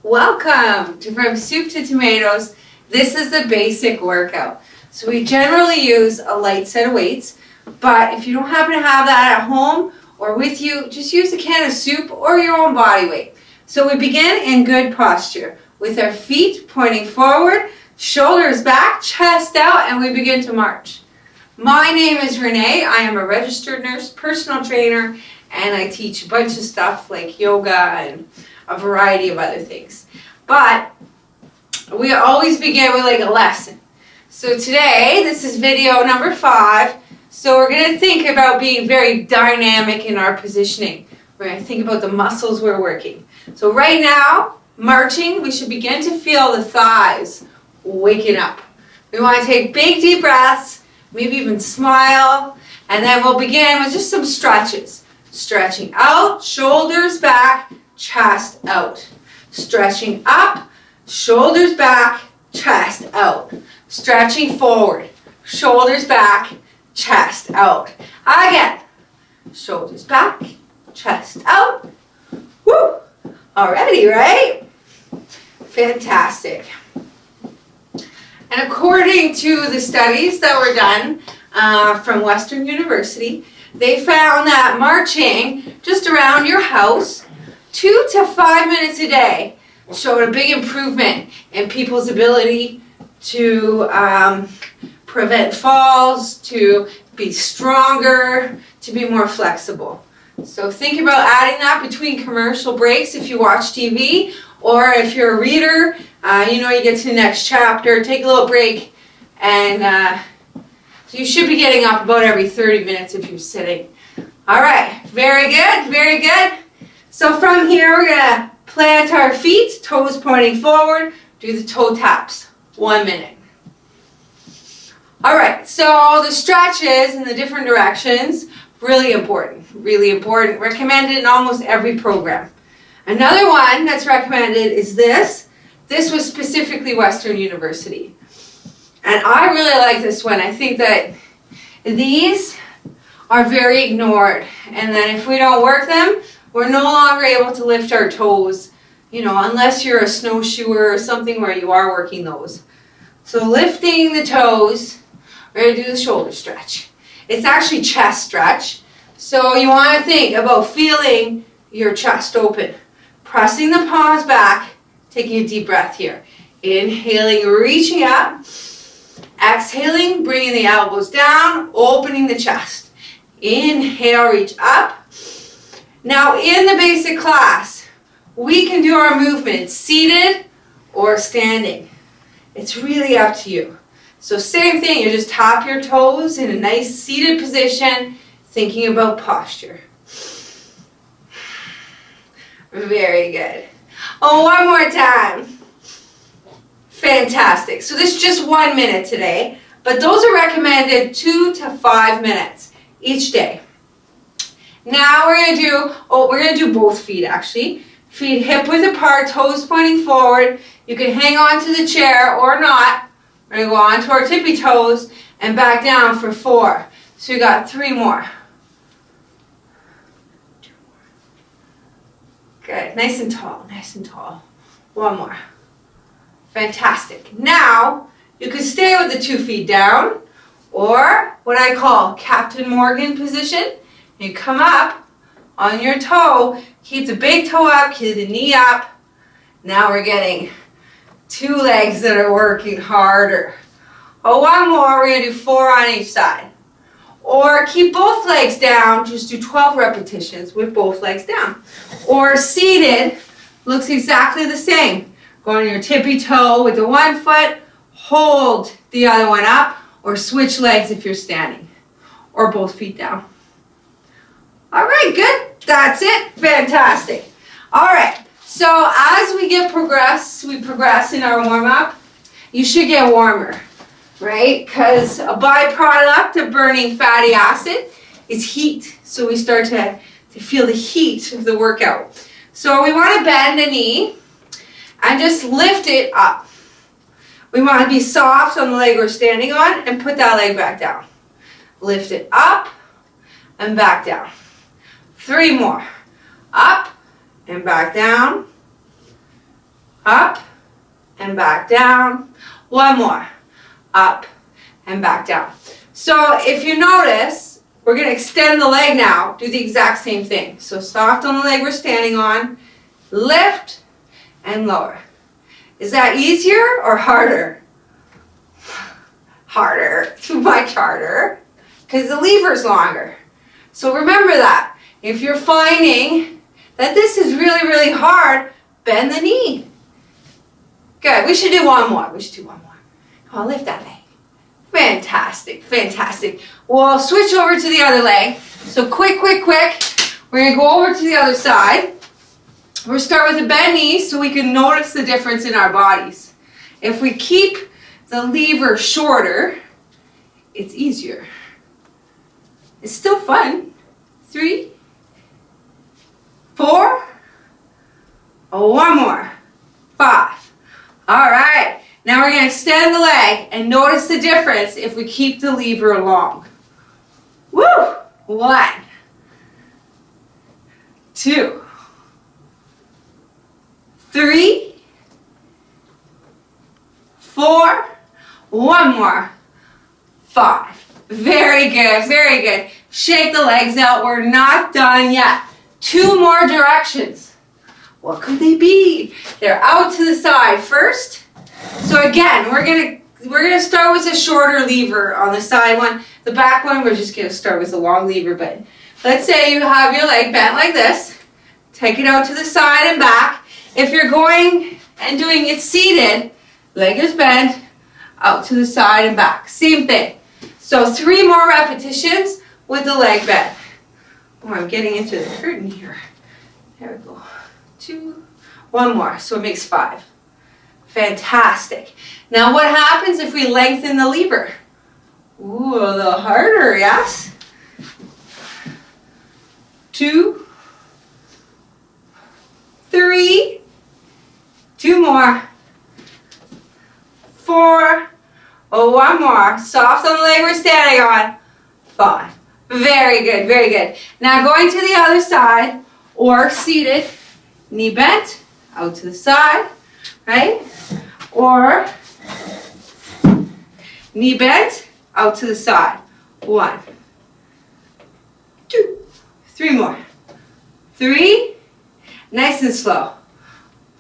Welcome to From Soup to Tomatoes. This is the basic workout. So we generally use a light set of weights, but if you don't happen to have that at home or with you, just use a can of soup or your own body weight. So we begin in good posture with our feet pointing forward, shoulders back, chest out, and we begin to march. My name is Renee. I am a registered nurse, personal trainer, and I teach a bunch of stuff like yoga and a variety of other things. But we always begin with like a lesson. So today, this is video number 5. So we're going to think about being very dynamic in our positioning. We're going to think about the muscles we're working. So right now, marching, we should begin to feel the thighs waking up. We want to take big deep breaths, maybe even smile, and then we'll begin with just some stretches. Stretching out, shoulders back, chest out. Stretching up, shoulders back, chest out. Stretching forward, shoulders back, chest out. Again, shoulders back, chest out. Woo! Already, right? Fantastic. And according to the studies that were done from Western University, they found that marching just around your house 2 to 5 minutes a day showed a big improvement in people's ability to prevent falls, to be stronger, to be more flexible. So think about adding that between commercial breaks if you watch TV, or if you're a reader, you get to the next chapter, take a little break, and you should be getting up about every 30 minutes if you're sitting. All right, very good, very good. So from here, we're going to plant our feet, toes pointing forward, do the toe taps. 1 minute. All right, so the stretches in the different directions, really important, recommended in almost every program. Another one that's recommended is this. This was specifically Western University. And I really like this one. I think that these are very ignored. And then if we don't work them, we're no longer able to lift our toes, unless you're a snowshoer or something where you are working those. So lifting the toes, we're going to do the shoulder stretch. It's actually chest stretch. So you want to think about feeling your chest open. Pressing the palms back, taking a deep breath here. Inhaling, reaching up. Exhaling, bringing the elbows down, opening the chest. Inhale, reach up. Now in the basic class, we can do our movements seated or standing. It's really up to you. So same thing, you just tap your toes in a nice seated position, thinking about posture. Very good. Oh, one more time. Fantastic. So this is just 1 minute today, but those are recommended 2 to 5 minutes each day. Now we're going to do both feet actually. Feet hip width apart, toes pointing forward. You can hang on to the chair or not. We're going to go on to our tippy toes and back down for 4. So we got 3 more. Good. Nice and tall, nice and tall. 1 more. Fantastic. Now, you can stay with the 2 feet down, or what I call Captain Morgan position. You come up on your toe, keep the big toe up, keep the knee up. Now we're getting 2 legs that are working harder. Oh, 1 more, we're going to do 4 on each side. Or keep both legs down, just do 12 repetitions with both legs down. Or seated, looks exactly the same. Go on your tippy toe with the 1 foot, hold the other one up, or switch legs if you're standing. Or both feet down. All right, good. That's it. Fantastic. All right, so as we progress in our warm-up, you should get warmer, right? Because a byproduct of burning fatty acid is heat. So we start to feel the heat of the workout. So we want to bend the knee and just lift it up. We want to be soft on the leg we're standing on and put that leg back down. Lift it up and back down. 3 more. Up and back down. Up and back down. One more. Up and back down. So if you notice, we're going to extend the leg now. Do the exact same thing. So soft on the leg we're standing on. Lift and lower. Is that easier or harder? Harder. Too much harder. Because the lever's longer. So remember that. If you're finding that this is really, really hard, bend the knee. Good. We should do one more. Come on, lift that leg. Fantastic. Fantastic. We'll switch over to the other leg. So quick. We're going to go over to the other side. We'll start with a bent knee so we can notice the difference in our bodies. If we keep the lever shorter, it's easier. It's still fun. 3, 4, one more. 5. All right. Now we're going to extend the leg and notice the difference if we keep the lever long. Woo! 1, 2, 3, 4, one more. 5. Very good. Shake the legs out. We're not done yet. 2 more directions. What could they be? They're out to the side first. So again, we're gonna start with a shorter lever on the side one. The back one, we're just gonna start with a long lever. But let's say you have your leg bent like this. Take it out to the side and back. If you're going and doing it seated, leg is bent, out to the side and back. Same thing. So 3 more repetitions with the leg bent. Oh, I'm getting into the curtain here. There we go. 2, 1 more. So it makes 5. Fantastic. Now what happens if we lengthen the lever? Ooh, a little harder, yes? 2, 3, 2 more. 4, one more. Soft on the leg we're standing on. 5. Very good. Now going to the other side or seated, knee bent, out to the side, right? Or knee bent, out to the side. 1, 2, 3 more. 3, nice and slow.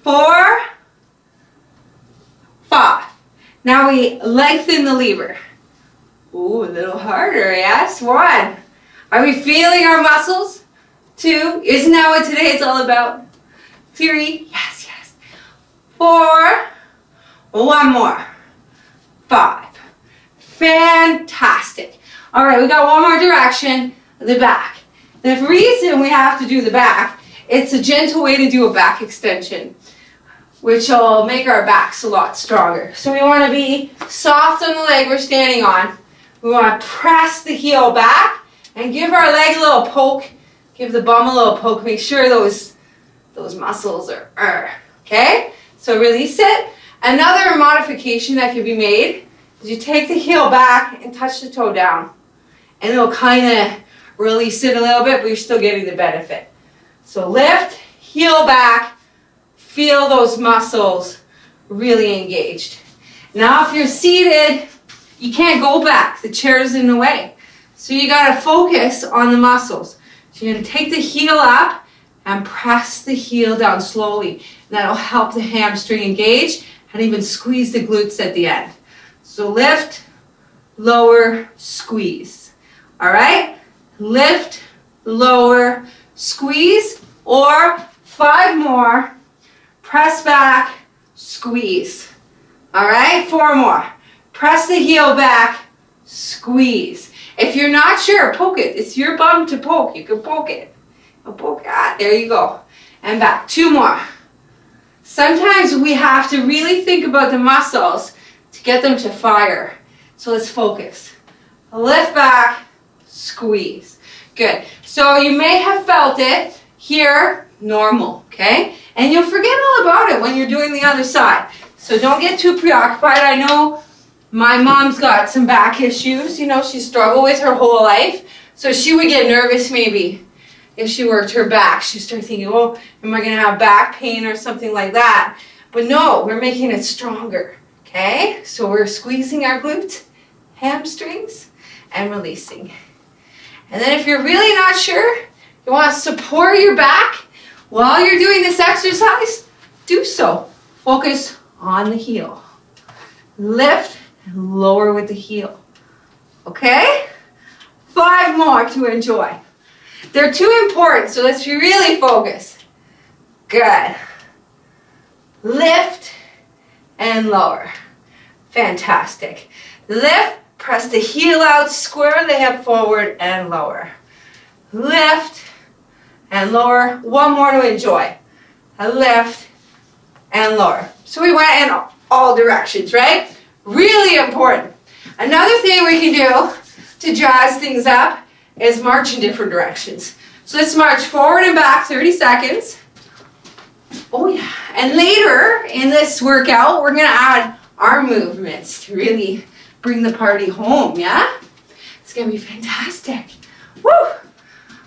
4, 5. Now we lengthen the lever. Ooh, a little harder, yes? 1. Are we feeling our muscles? 2, isn't that what today is all about? 3, yes. 4, one more. 5. Fantastic. All right, we got one more direction, the back. The reason we have to do the back, it's a gentle way to do a back extension, which will make our backs a lot stronger. So we want to be soft on the leg we're standing on. We want to press the heel back and give our leg a little poke. Give the bum a little poke. Make sure those muscles are, okay? So release it. Another modification that can be made is you take the heel back and touch the toe down. And it'll kind of release it a little bit, but you're still getting the benefit. So lift, heel back, feel those muscles really engaged. Now if you're seated, you can't go back. The chair is in the way. So you got to focus on the muscles. So you're going to take the heel up and press the heel down slowly. That'll help the hamstring engage and even squeeze the glutes at the end. So lift, lower, squeeze. All right? Lift, lower, squeeze, or 5 more. Press back, squeeze. All right? 4 more. Press the heel back, squeeze. If you're not sure, poke it. It's your bum to poke. You can poke it. Poke. There you go. And back. 2 more. Sometimes we have to really think about the muscles to get them to fire. So let's focus. Lift back, squeeze. Good. So you may have felt it here, normal, okay? And you'll forget all about it when you're doing the other side. So don't get too preoccupied. I know my mom's got some back issues. You know, she struggled with her whole life. So she would get nervous maybe if she worked her back. She'd start thinking, oh, am I going to have back pain or something like that? But no, we're making it stronger, okay? So we're squeezing our glutes, hamstrings, and releasing. And then if you're really not sure, you want to support your back while you're doing this exercise, do so. Focus on the heel. Lift and lower with the heel. Okay? 5 more to enjoy. They're too important, so let's really focus. Good. Lift and lower. Fantastic. Lift, press the heel out, square the hip forward and lower. Lift and lower. 1 more to enjoy. A lift and lower. So we went in all directions, right? Really important. Another thing we can do to jazz things up is march in different directions. So let's march forward and back 30 seconds. Oh yeah. And later in this workout, we're going to add arm movements to really bring the party home, yeah? It's going to be fantastic. Woo!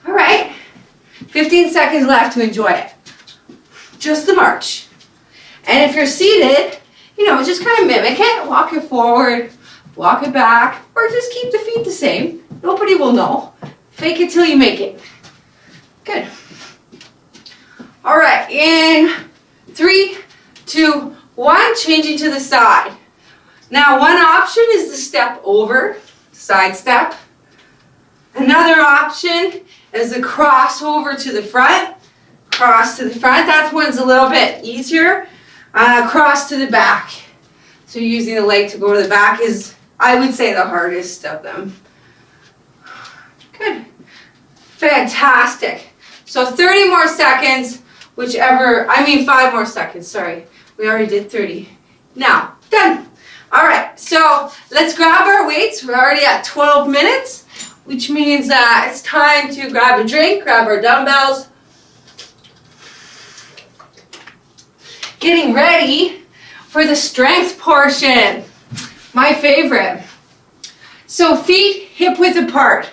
All right. 15 seconds left to enjoy it. Just the march. And if you're seated, just kind of mimic it. Walk it forward, walk it back, or just keep the feet the same. Nobody will know. Fake it till you make it. Good. All right, in 3, 2, 1, changing to the side. Now, one option is the step over, side step. Another option is the crossover to the front. Cross to the front, that one's a little bit easier. Cross to the back. So using the leg to go to the back is, I would say, the hardest of them. Good. Fantastic. So 30 more seconds, 5 more seconds, sorry. We already did 30. Now, done. All right, so let's grab our weights. We're already at 12 minutes, which means it's time to grab a drink, grab our dumbbells. Getting ready for the strength portion. My favorite. So feet hip width apart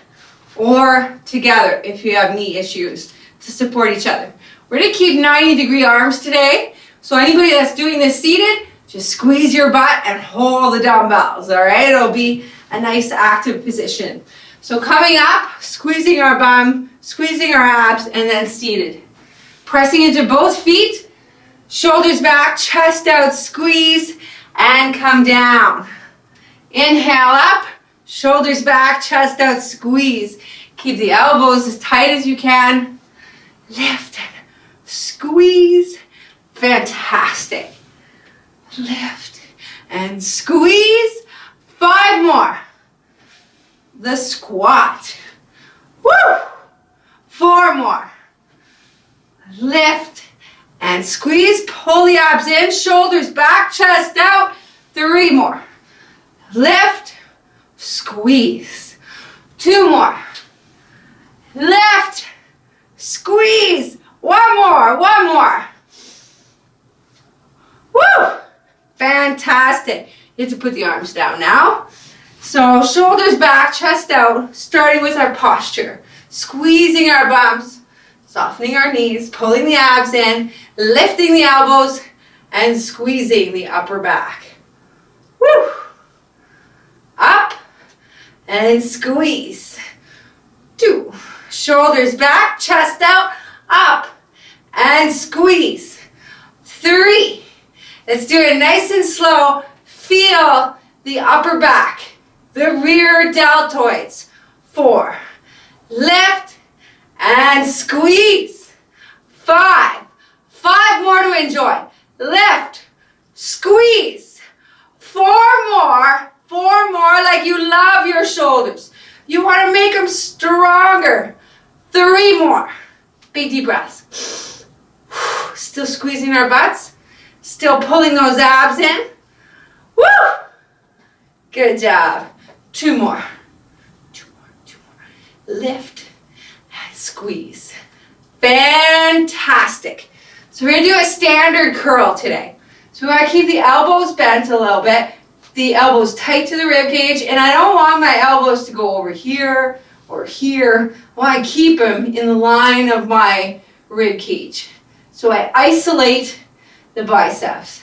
or together if you have knee issues to support each other. We're going to keep 90-degree arms today. So anybody that's doing this seated, just squeeze your butt and hold the dumbbells, all right? It'll be a nice active position. So coming up, squeezing our bum, squeezing our abs, and then seated. Pressing into both feet, shoulders back, chest out, squeeze, and come down. Inhale up, shoulders back, chest out, squeeze. Keep the elbows as tight as you can. Lift and squeeze. Fantastic. Lift and squeeze. 5 more. The squat. Woo! 4 more. Lift and squeeze. Pull the abs in, shoulders back, chest out. 3 more. Lift, squeeze. 2 more. Lift, squeeze. 1 more, 1 more. Woo! Fantastic. You have to put the arms down now. So shoulders back, chest out, starting with our posture. Squeezing our bums, softening our knees, pulling the abs in, lifting the elbows, and squeezing the upper back. Woo! Up and squeeze. 2. Shoulders back, chest out, up and squeeze. 3. Let's do it nice and slow. Feel the upper back, the rear deltoids. 4. Lift and squeeze. 5. 5 more to enjoy. Lift, squeeze. 4 more. 4 more like you love your shoulders. You want to make them stronger. 3 more. Big deep breaths. Still squeezing our butts. Still pulling those abs in. Woo! Good job. 2 more. 2 more. 2 more. Lift and squeeze. Fantastic. So we're going to do a standard curl today. So we want to keep the elbows bent a little bit. The elbows tight to the rib cage. And I don't want my elbows to go over here or here. I want to keep them in the line of my rib cage. So I isolate the biceps.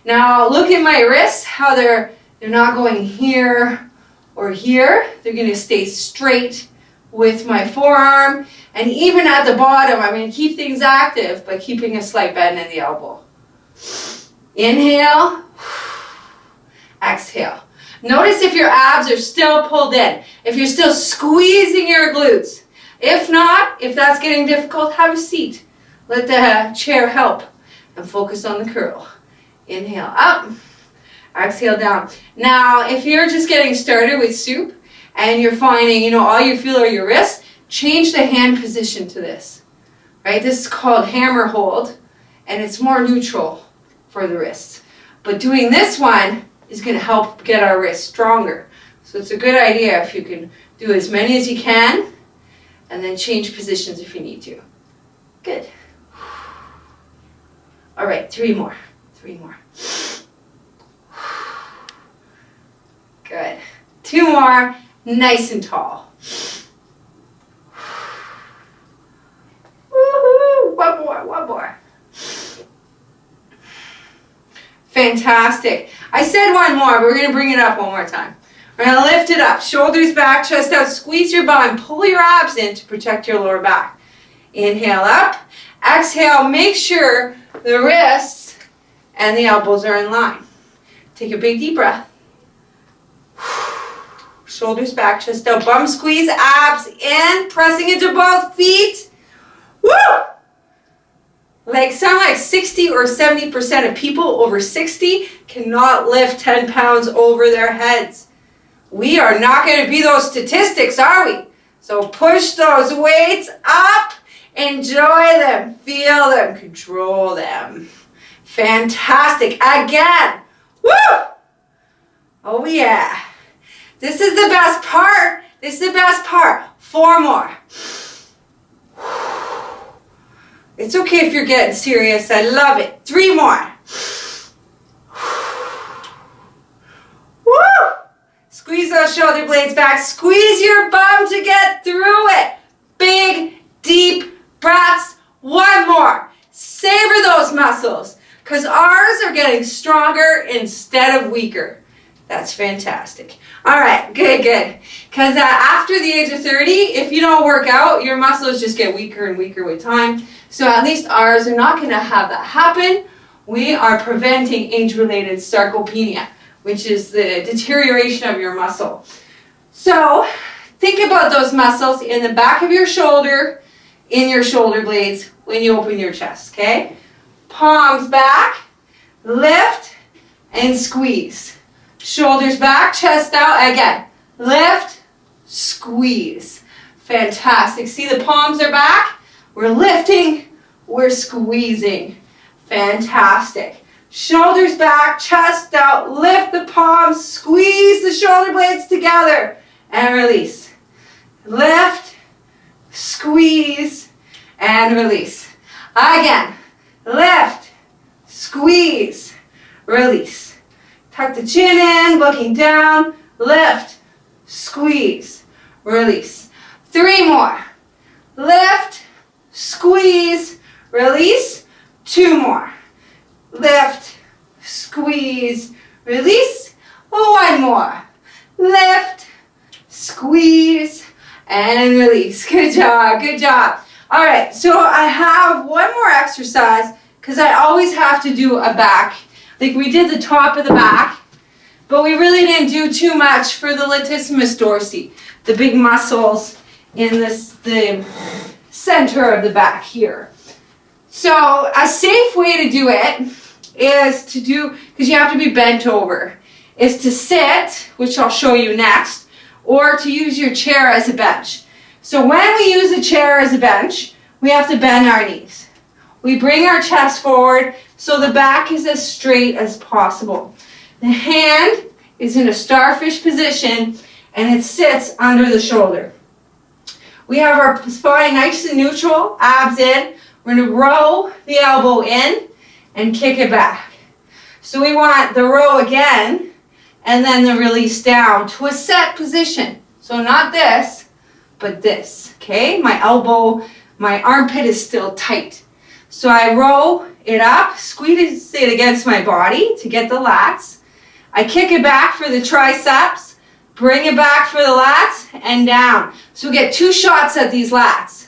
Now look at my wrists, how they're not going here or here. They're going to stay straight with my forearm. And even at the bottom, I'm going to keep things active by keeping a slight bend in the elbow. Inhale. Exhale. Notice if your abs are still pulled in. If you're still squeezing your glutes. If not, if that's getting difficult, have a seat. Let the chair help. And focus on the curl. Inhale up. Exhale down. Now, if you're just getting started with soup and you're finding, all you feel are your wrists, change the hand position to this. Right? This is called hammer hold, and it's more neutral for the wrists. But doing this one is going to help get our wrists stronger. So it's a good idea if you can do as many as you can, and then change positions if you need to. Good. All right, 3 more. 3 more. Good. 2 more, nice and tall. Woohoo! One more. Fantastic. I said 1 more, but we're going to bring it up 1 more time. We're going to lift it up, shoulders back, chest out, squeeze your bum, pull your abs in to protect your lower back. Inhale up, exhale, make sure the wrists and the elbows are in line. Take a big deep breath. Shoulders back, chest out, bum squeeze, abs in, pressing into both feet. Woo! Like 60 or 70% of people over 60 cannot lift 10 pounds over their heads. We are not going to be those statistics, are we? So push those weights up, enjoy them, feel them, control them. Fantastic. Again. Woo! Oh yeah. This is the best part. This is the best part. 4 more. It's okay if you're getting serious. I love it. 3 more. Woo! Squeeze those shoulder blades back. Squeeze your bum to get through it. Big, deep breaths. 1 more. Savor those muscles because ours are getting stronger instead of weaker. That's fantastic. All right, good. Because after the age of 30, if you don't work out, your muscles just get weaker and weaker with time. So at least ours are not going to have that happen. We are preventing age-related sarcopenia, which is the deterioration of your muscle. So think about those muscles in the back of your shoulder, in your shoulder blades when you open your chest, okay? Palms back, lift, and squeeze. Shoulders back, chest out, again. Lift, squeeze. Fantastic. See the palms are back? We're lifting, we're squeezing. Fantastic. Shoulders back, chest out, lift the palms, squeeze the shoulder blades together, and release. Lift, squeeze, and release. Again. Lift, squeeze, release. Tuck the chin in, looking down, lift, squeeze, release. 3 more. Lift, squeeze, release. 2 more. Lift, squeeze, release. 1 more. Lift, squeeze, and release. Good job, good job. All right, so I have 1 more exercise because I always have to do a back. Like we did the top of the back, but we really didn't do too much for the latissimus dorsi, the big muscles in the center of the back here. So a safe way to do it is to do, because you have to be bent over, is to sit, which I'll show you next, or to use your chair as a bench. So when we use a chair as a bench, we have to bend our knees. We bring our chest forward so the back is as straight as possible. The hand is in a starfish position and it sits under the shoulder. We have our spine nice and neutral, abs in. We're going to row the elbow in and kick it back. So we want the row again and then the release down to a set position. So not this, but this, okay? My elbow, my armpit is still tight. So I row it up, squeeze it against my body to get the lats. I kick it back for the triceps, bring it back for the lats, and down. So we get 2 shots at these lats.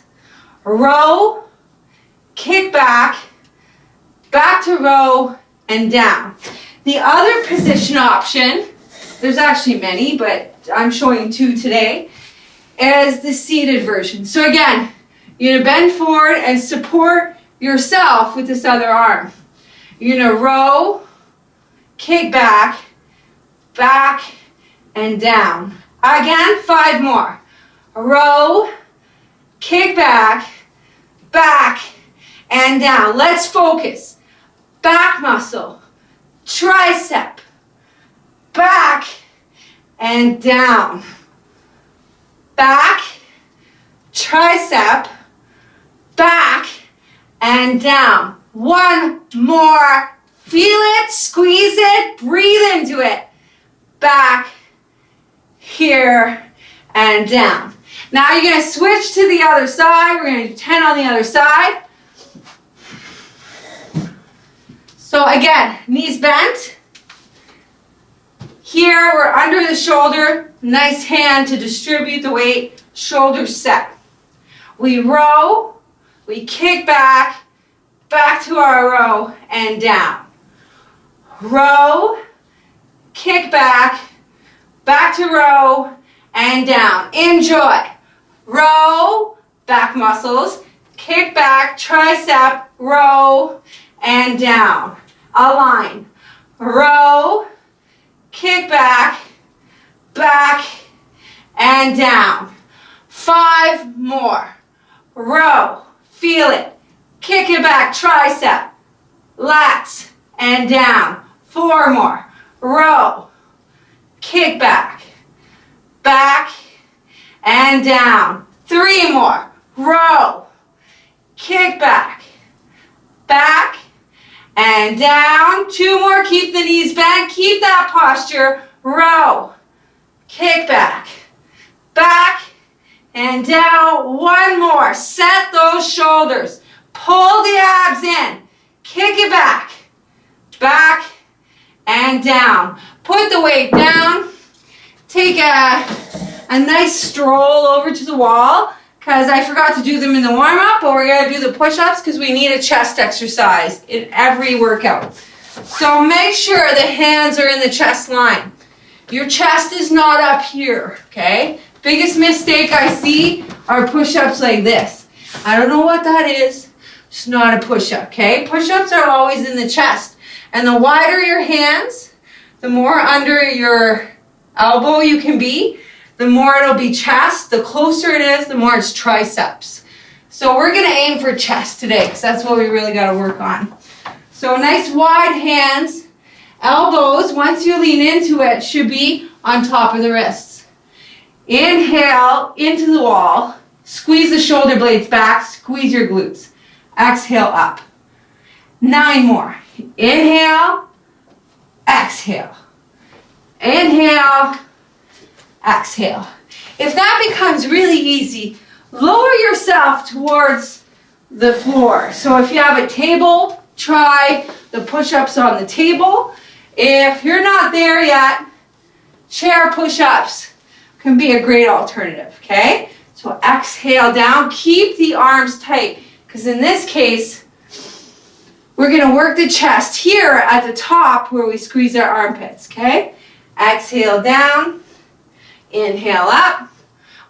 Row, kick back, back to row, and down. The other position option, there's actually many, but I'm showing 2 today, is the seated version. So again, you're gonna bend forward and support yourself with this other arm. You're gonna row, kick back, back, and down. Again, 5 more. Row, kick back, back, and down. Let's focus. Back muscle, tricep, back, and down. Back, tricep, back, and down. 1 more. Feel it, squeeze it, breathe into it. Back, here, and down. Now you're going to switch to the other side. We're going to do 10 on the other side. So again, knees bent. Here we're under the shoulder. Nice hand to distribute the weight. Shoulders set. We row. We kick back. Back to our row and down. Row. Kick back. Back to row and down. Enjoy. Row. Back muscles. Kick back. Tricep. Row and down. Align. Row, kick back, back, and down. 5 more. Row, feel it. Kick it back, tricep, lats, and down. 4 more. Row, kick back, back, and down. 3 more. Row, kick back, back, and down. 2 more. Keep the knees bent. Keep that posture. Row. Kick back. Back. And down. 1 more. Set those shoulders. Pull the abs in. Kick it back. Back. And down. Put the weight down. Take a nice stroll over to the wall, because I forgot to do them in the warm-up, but we're going to do the push-ups because we need a chest exercise in every workout. So make sure the hands are in the chest line. Your chest is not up here, okay? Biggest mistake I see are push-ups like this. I don't know what that is. It's not a push-up, okay? Push-ups are always in the chest. And the wider your hands, the more under your elbow you can be, the more it'll be chest. The closer it is, the more it's triceps. So we're going to aim for chest today, because that's what we really got to work on. So nice wide hands. Elbows, once you lean into it, should be on top of the wrists. Inhale into the wall. Squeeze the shoulder blades back. Squeeze your glutes. Exhale up. 9 more. Inhale. Exhale. Inhale. Exhale. If that becomes really easy, lower yourself towards the floor. So if you have a table, try the push-ups on the table. If you're not there yet, chair push-ups can be a great alternative, okay? So exhale down. Keep the arms tight, because in this case, we're going to work the chest here at the top where we squeeze our armpits, okay? Exhale down. Inhale up.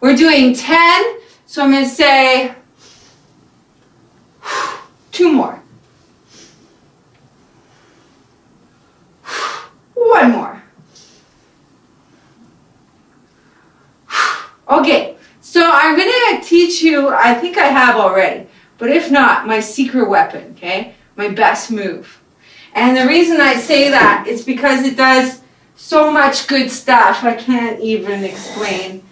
We're doing 10, so I'm going to say 2 more. 1 more. Okay, so I'm going to teach you, I think I have already, but if not, my secret weapon, okay? My best move. And the reason I say that is because it does so much good stuff. I can't even explain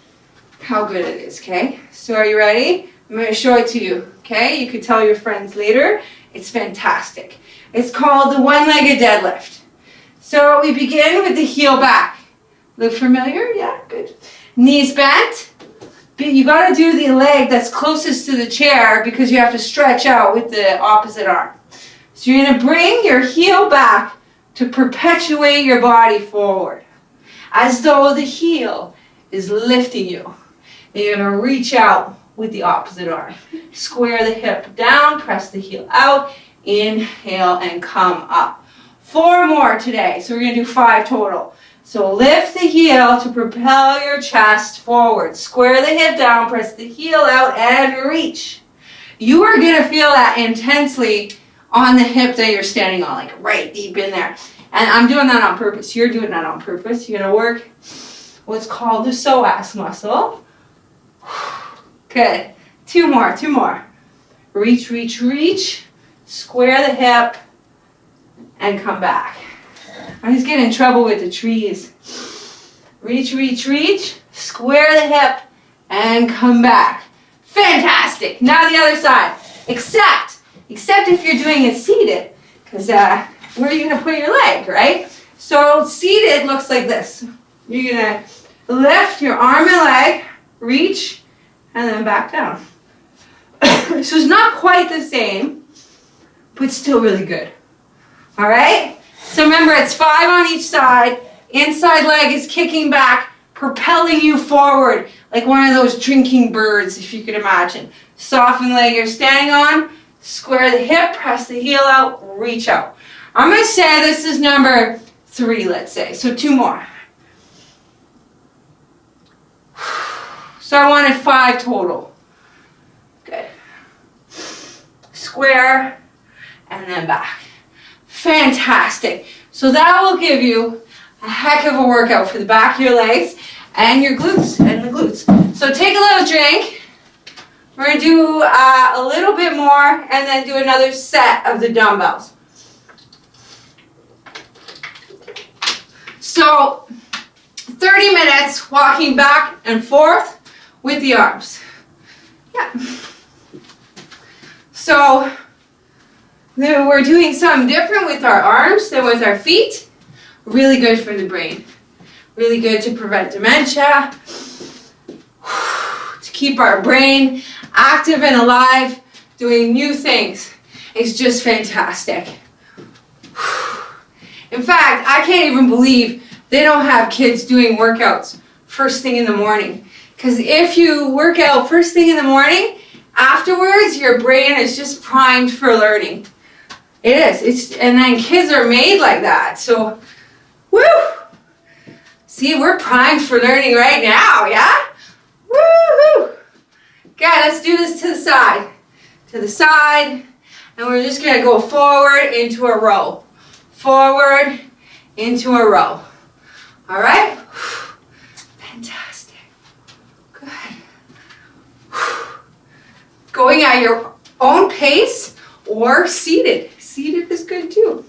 how good it is, okay? So are you ready? I'm going to show it to you, okay? You could tell your friends later. It's fantastic. It's called the one-legged deadlift. So we begin with the heel back. Look familiar? Yeah, good. Knees bent. You got to do the leg that's closest to the chair because you have to stretch out with the opposite arm. So you're going to bring your heel back to perpetuate your body forward, as though the heel is lifting you. And you're going to reach out with the opposite arm. Square the hip down, press the heel out, inhale and come up. 4 more today, so we're going to do 5 total. So lift the heel to propel your chest forward. Square the hip down, press the heel out, and reach. You are going to feel that intensely on the hip that you're standing on, like right deep in there. And I'm doing that on purpose. You're doing that on purpose. You're going to work what's called the psoas muscle. Good. 2 more, 2 more. Reach, reach, reach. Square the hip and come back. I always get in trouble with the trees. Reach, reach, reach. Square the hip and come back. Fantastic. Now the other side. Except if you're doing it seated, because where are you going to put your leg, right? So seated looks like this. You're going to lift your arm and leg, reach, and then back down. So it's not quite the same, but still really good. All right? So remember, it's 5 on each side. Inside leg is kicking back, propelling you forward, like one of those drinking birds, if you could imagine. Soften the leg you're standing on, square the hip, press the heel out, reach out. I'm going to say this is number 3, let's say. So 2 more. So I wanted 5 total. Good. Square and then back. Fantastic. So that will give you a heck of a workout for the back of your legs and your glutes and the glutes. So take a little drink. We're going to do a little bit more and then do another set of the dumbbells. So 30 minutes walking back and forth with the arms. Yeah. So we're doing something different with our arms than with our feet. Really good for the brain. Really good to prevent dementia. To keep our brain active and alive, doing new things. It's just fantastic. In fact, I can't even believe they don't have kids doing workouts first thing in the morning. Because if you work out first thing in the morning, afterwards your brain is just primed for learning. It is. And then kids are made like that. So, woo! See, we're primed for learning right now, yeah? Woo-hoo! Okay, let's do this to the side. To the side. And we're just going to go forward into a row. Forward into a row. All right? Fantastic. Good. Going at your own pace or seated. Seated is good too.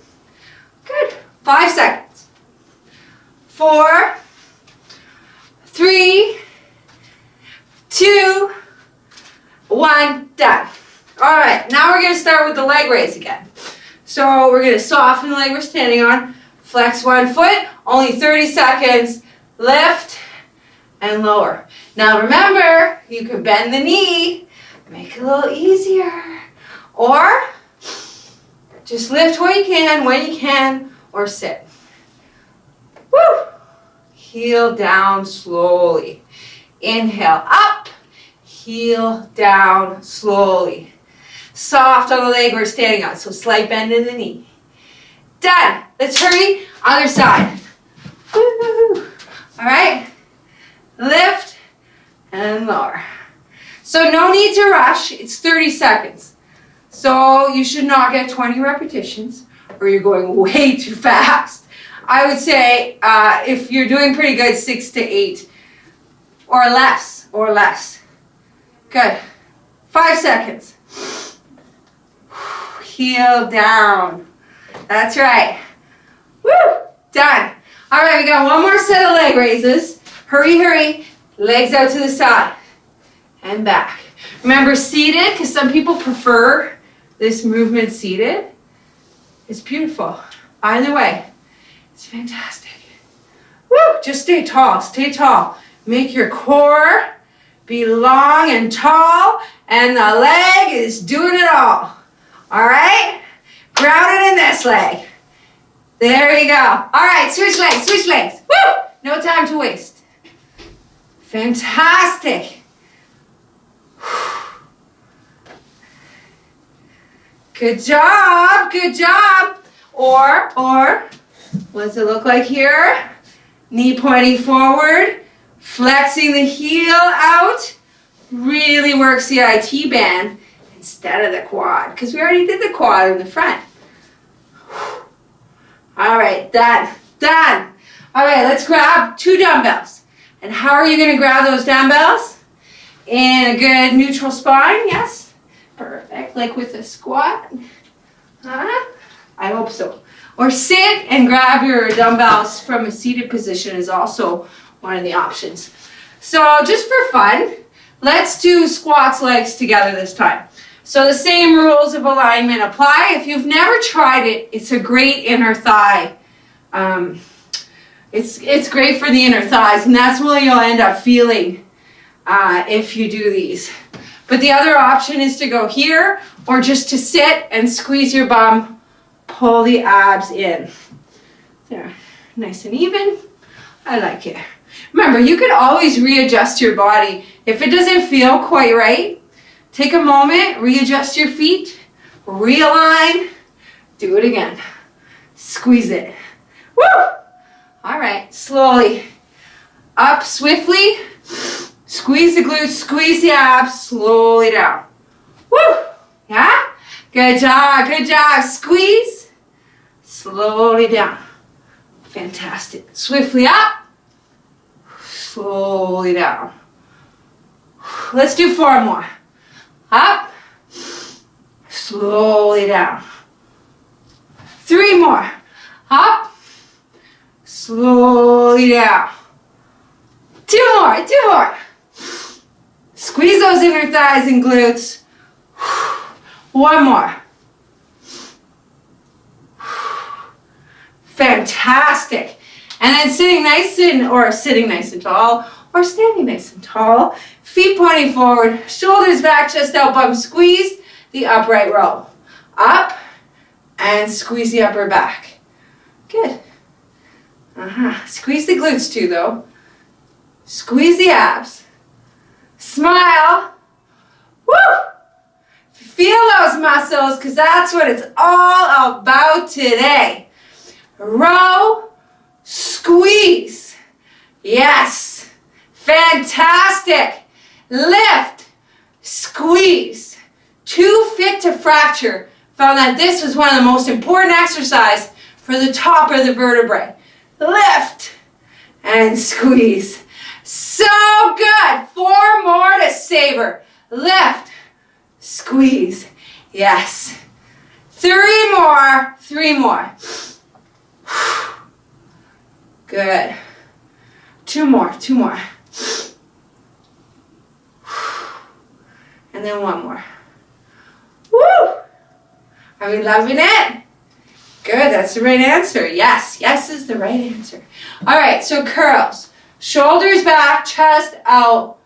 Good. 5 seconds. 4, 3, 2, 1, done. All right, now we're going to start with the leg raise again. So we're going to soften the leg we're standing on. Flex one foot, only 30 seconds. Lift and lower. Now remember, you can bend the knee, make it a little easier. Or just lift what you can, when you can, or sit. Woo! Heel down slowly. Inhale up, heel down slowly. Soft on the leg we're standing on, so slight bend in the knee. Done. Let's hurry. Other side. Woo-hoo-hoo. All right. Lift and lower. So no need to rush. It's 30 seconds. So you should not get 20 repetitions or you're going way too fast. I would say if you're doing pretty good, 6 to 8 or less. Good. 5 seconds. Heel down. That's right. Woo! Done. All right, we got one more set of leg raises. Hurry, hurry. Legs out to the side and back. Remember, seated, because some people prefer this movement seated. It's beautiful. Either way, it's fantastic. Woo! Just stay tall. Stay tall. Make your core be long and tall, and the leg is doing it all. All right? Grounded in this leg. There you go. All right, switch legs, switch legs. Woo! No time to waste. Fantastic. Good job, good job. Or, what does it look like here? Knee pointing forward, flexing the heel out. Really works the IT band instead of the quad, because we already did the quad in the front. All right, done. All right, let's grab 2 dumbbells. And how are you gonna grab those dumbbells? In a good neutral spine, yes? Perfect, like with a squat. I hope so. Or sit and grab your dumbbells from a seated position is also one of the options. So just for fun, let's do squats legs together this time. So the same rules of alignment apply. If you've never tried it, it's a great inner thigh. It's great for the inner thighs, and that's what you'll end up feeling if you do these. But the other option is to go here, or just to sit and squeeze your bum, pull the abs in. There, nice and even. I like it. Remember, you can always readjust your body. If it doesn't feel quite right, take a moment, readjust your feet, realign, do it again. Squeeze it. Woo! All right, slowly. Up swiftly. Squeeze the glutes, squeeze the abs, slowly down. Woo! Yeah? Good job, good job. Squeeze, slowly down. Fantastic. Swiftly up, slowly down. Let's do 4 more. Up, slowly down. 3 more. Up, slowly down. 2 more, 2 more. Squeeze those inner thighs and glutes. 1 more. Fantastic. And then sitting nice and tall, or standing nice and tall. Feet pointing forward, shoulders back, chest out, bum squeeze the upright row. Up and squeeze the upper back. Good. Squeeze the glutes too though. Squeeze the abs. Smile. Woo! Feel those muscles, because that's what it's all about today. Row, squeeze. Yes. Fantastic. Lift, squeeze. Too fit to fracture. Found that this was one of the most important exercises for the top of the vertebrae. Lift and squeeze. So good. 4 more to savor. Lift, squeeze. Yes. 3 more. 3 more. Good. 2 more. 2 more. And then 1 more. Woo! Are we loving it? Good, that's the right answer. Yes, yes is the right answer. All right, so curls. Shoulders back, chest out.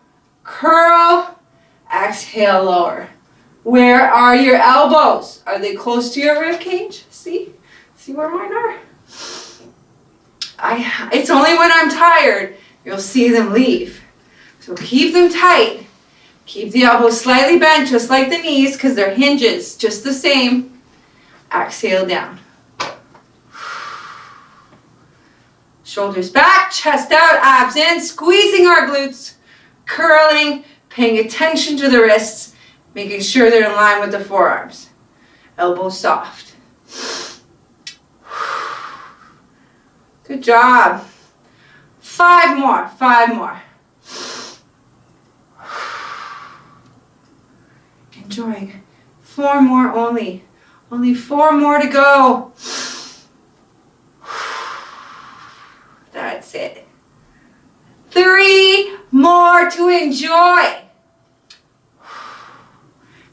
Curl, exhale, lower. Where are your elbows? Are they close to your rib cage? See? See where mine are? It's only when I'm tired you'll see them leave. So keep them tight. Keep the elbows slightly bent, just like the knees, because they're hinges, just the same. Exhale down. Shoulders back, chest out, abs in, squeezing our glutes, curling, paying attention to the wrists, making sure they're in line with the forearms. Elbows soft. Good job. 5 more, 5 more. Enjoying. 4 more only. Only 4 more to go. That's it. 3 more to enjoy.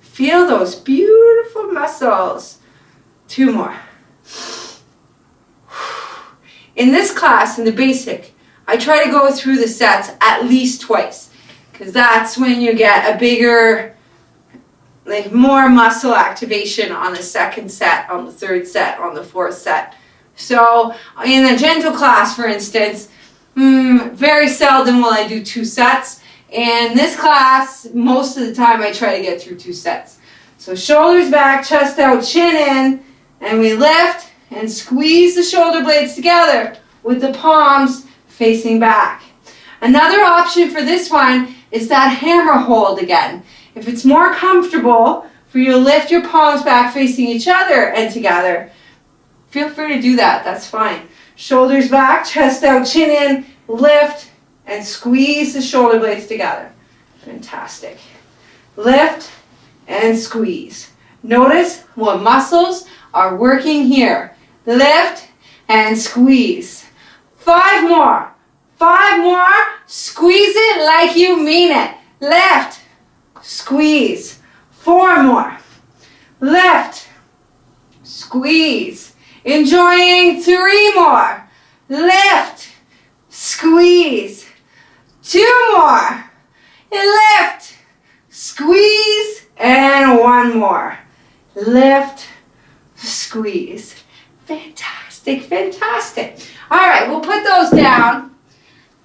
Feel those beautiful muscles. 2 more. In this class, in the basic, I try to go through the sets at least twice, because that's when you get a bigger like more muscle activation on the second set, on the third set, on the fourth set. So in a gentle class, for instance, very seldom will I do 2 sets. In this class, most of the time I try to get through 2 sets. So shoulders back, chest out, chin in, and we lift and squeeze the shoulder blades together with the palms facing back. Another option for this one is that hammer hold again. If it's more comfortable for you to lift your palms back facing each other and together, feel free to do that, that's fine. Shoulders back, chest out, chin in, lift, and squeeze the shoulder blades together. Fantastic. Lift and squeeze. Notice what muscles are working here. Lift and squeeze. 5 more. 5 more. Squeeze it like you mean it. Lift, squeeze. 4 more. Lift, squeeze. Enjoying 3 more. Lift, squeeze. 2 more. Lift, squeeze, and 1 more. Lift, squeeze. Fantastic, fantastic. All right, we'll put those down.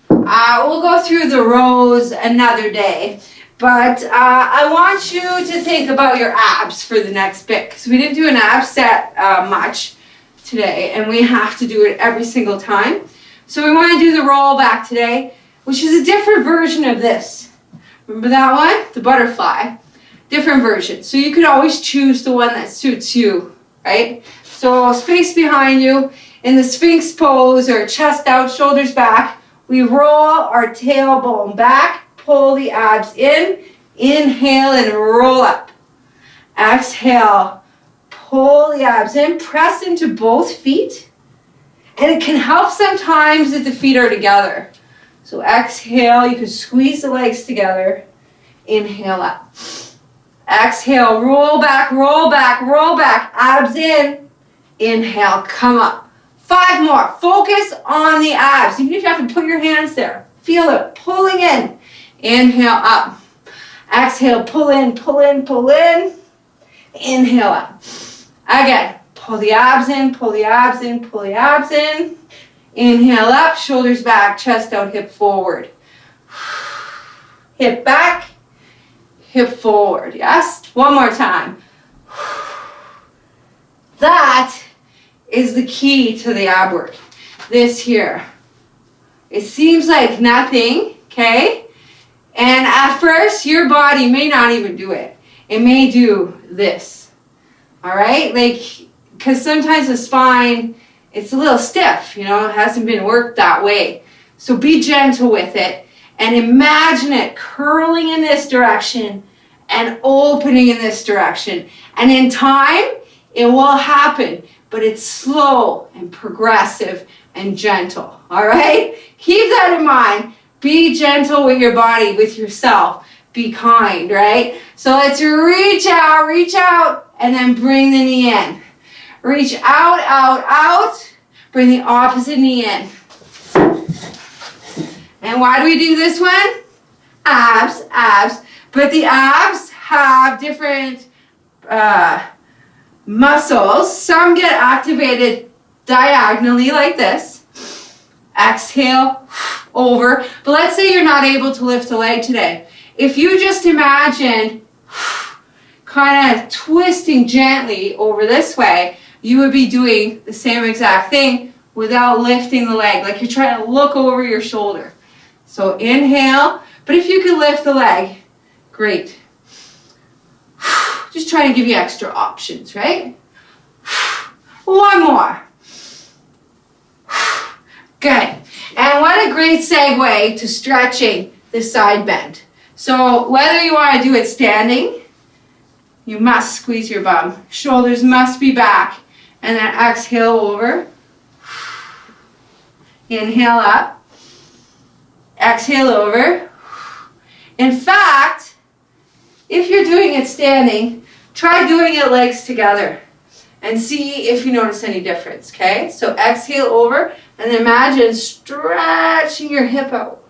We'll go through the rows another day. But I want you to think about your abs for the next bit, because we didn't do an ab set much today, and we have to do it every single time. So we want to do the roll back today, which is a different version of this. Remember that one? The butterfly. Different version. So you could always choose the one that suits you, right? So space behind you in the Sphinx pose, or chest out, shoulders back. We roll our tailbone back, pull the abs in, inhale and roll up. Exhale, pull the abs in, press into both feet. And it can help sometimes if the feet are together. So exhale, you can squeeze the legs together. Inhale up. Exhale, roll back, roll back, roll back. Abs in. Inhale, come up. 5 more. Focus on the abs. Even if you have to put your hands there. Feel it. Pulling in. Inhale up. Exhale, pull in, pull in, pull in. Inhale up. Again. Pull the abs in, pull the abs in, pull the abs in. Inhale up, shoulders back, chest out, hip forward. Hip back, hip forward. Yes? 1 more time. That is the key to the ab work. This here. It seems like nothing, okay? And at first, your body may not even do it. It may do this. All right? Because sometimes the spine, it's a little stiff, it hasn't been worked that way. So be gentle with it and imagine it curling in this direction and opening in this direction. And in time, it will happen, but it's slow and progressive and gentle, all right? Keep that in mind. Be gentle with your body, with yourself. Be kind, right? So let's reach out, and then bring the knee in. Reach out, out, out. Bring the opposite knee in. And why do we do this one? Abs, abs. But the abs have different muscles. Some get activated diagonally like this. Exhale, over. But let's say you're not able to lift a leg today. If you just imagine kind of twisting gently over this way, you would be doing the same exact thing without lifting the leg, like you're trying to look over your shoulder. So inhale, but if you can lift the leg, great. Just trying to give you extra options, right? 1 more. Good. And what a great segue to stretching the side bend. So whether you want to do it standing, you must squeeze your bum. Shoulders must be back. And then exhale over. Inhale up. Exhale over. In fact, if you're doing it standing, try doing it legs together and see if you notice any difference, okay? So exhale over and imagine stretching your hip out.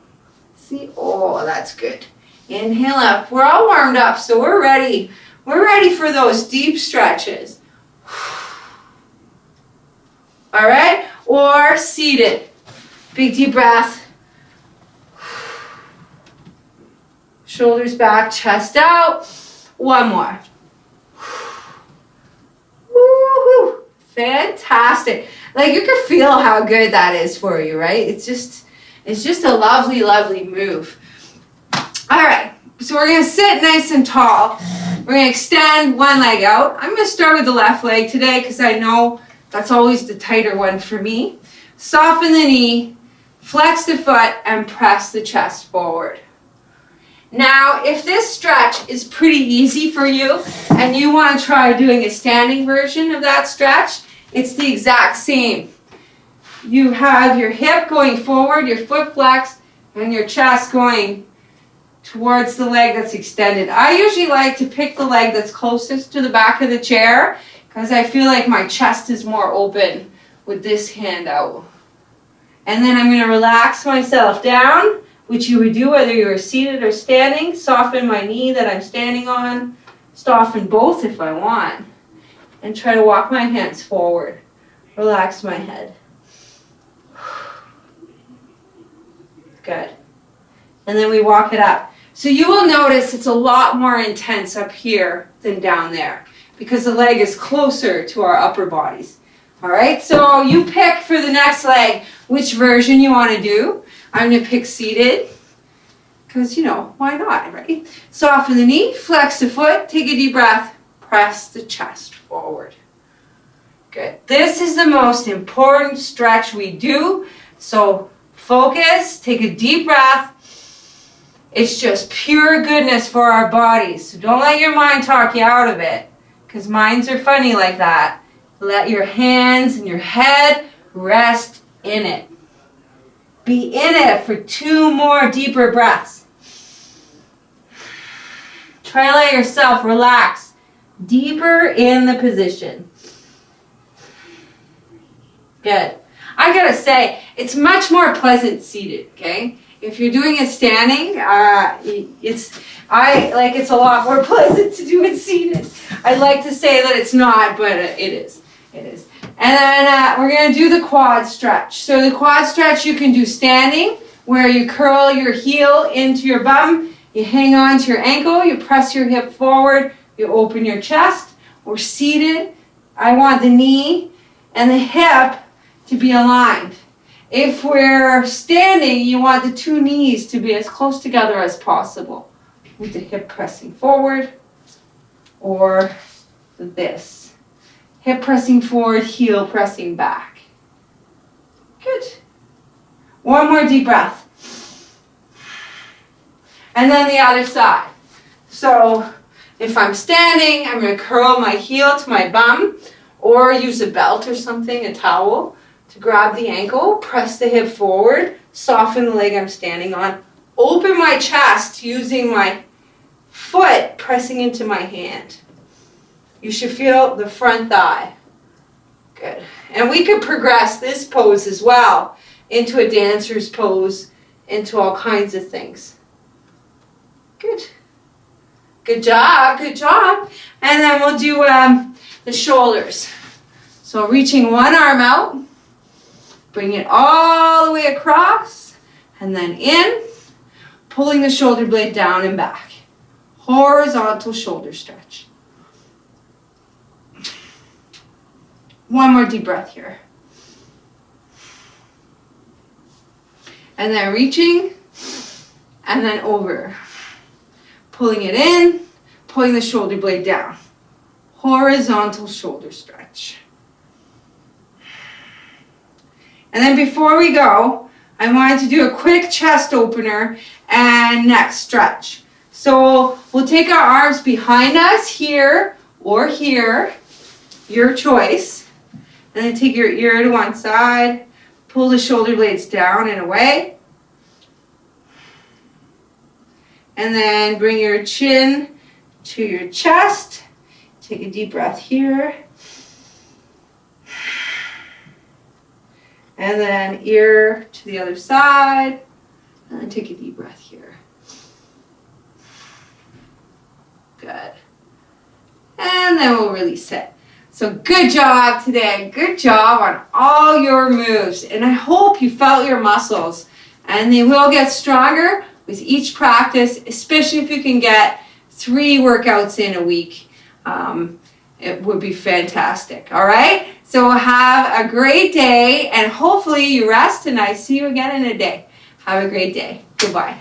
See? Oh, that's good. Inhale up. We're all warmed up, so we're ready. We're ready for those deep stretches. All right? Or seated. Big deep breath. Shoulders back, chest out. One more. Woo-hoo. Fantastic. Like, you can feel how good that is for you, right? It's just a lovely, lovely move. All right. So we're going to sit nice and tall. We're going to extend one leg out. I'm going to start with the left leg today because I know that's always the tighter one for me. Soften the knee, flex the foot, and press the chest forward. Now, if this stretch is pretty easy for you and you want to try doing a standing version of that stretch, it's the exact same. You have your hip going forward, your foot flexed, and your chest going towards the leg that's extended. I usually like to pick the leg that's closest to the back of the chair because I feel like my chest is more open with this hand out. And then I'm going to relax myself down, which you would do whether you were seated or standing. Soften my knee that I'm standing on. Soften both if I want. And try to walk my hands forward. Relax my head. Good. And then we walk it up. So you will notice it's a lot more intense up here than down there because the leg is closer to our upper bodies. All right, so you pick for the next leg which version you want to do. I'm going to pick seated because, you know, why not, right? Soften the knee, flex the foot, take a deep breath, press the chest forward. Good. This is the most important stretch we do, so focus, take a deep breath. It's just pure goodness for our bodies. So don't let your mind talk you out of it, because minds are funny like that. Let your hands and your head rest in it. Be in it for 2 more deeper breaths. Try to let yourself relax deeper in the position. Good. I gotta say, it's much more pleasant seated, okay? If you're doing it standing, it's a lot more pleasant to do it seated. I'd like to say that it's not, but it is. It is. And then we're going to do the quad stretch. So the quad stretch you can do standing, where you curl your heel into your bum, you hang on to your ankle, you press your hip forward, you open your chest. Or seated, I want the knee and the hip to be aligned. If we're standing, you want the 2 knees to be as close together as possible, with the hip pressing forward, or this. Hip pressing forward, heel pressing back. Good. One more deep breath. And then the other side. So if I'm standing, I'm going to curl my heel to my bum, or use a belt or something, a towel, to grab the ankle, press the hip forward, soften the leg I'm standing on, open my chest using my foot pressing into my hand. You should feel the front thigh. Good. And we could progress this pose as well into a dancer's pose, into all kinds of things. Good. Good job, good job. And then we'll do the shoulders. So reaching one arm out, bring it all the way across, and then in, pulling the shoulder blade down and back. Horizontal shoulder stretch. One more deep breath here. And then reaching, and then over. Pulling it in, pulling the shoulder blade down. Horizontal shoulder stretch. And then before we go, I wanted to do a quick chest opener and neck stretch. So we'll take our arms behind us here or here, your choice. And then take your ear to one side, pull the shoulder blades down and away. And then bring your chin to your chest. Take a deep breath here. And then ear to the other side. And then take a deep breath here. Good. then we'll release it. So good job today. Good job on all your moves. And I hope you felt your muscles. And they will get stronger with each practice, especially if you can get 3 workouts in a week. It would be fantastic. All right? So have a great day, and hopefully you rest, and I see you again in a day. Have a great day. Goodbye.